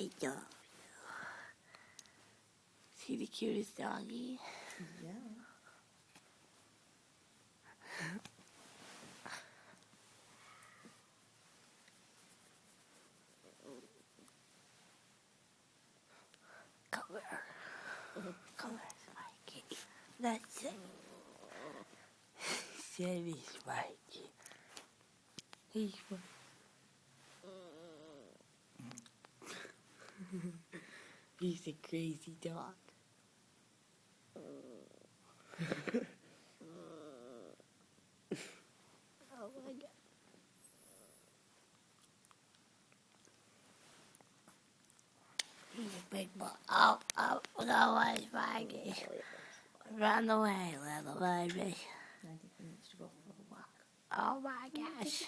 I love you. Is he the cutest doggy? Yeah. Come here. Come here, Mikey. That's it. Sammy's Mikey. He's He's a crazy dog. Oh my God. He's a big boy. Oh, go away, Mikey. Run away, little baby. I think we need to go for a walk. Oh my gosh.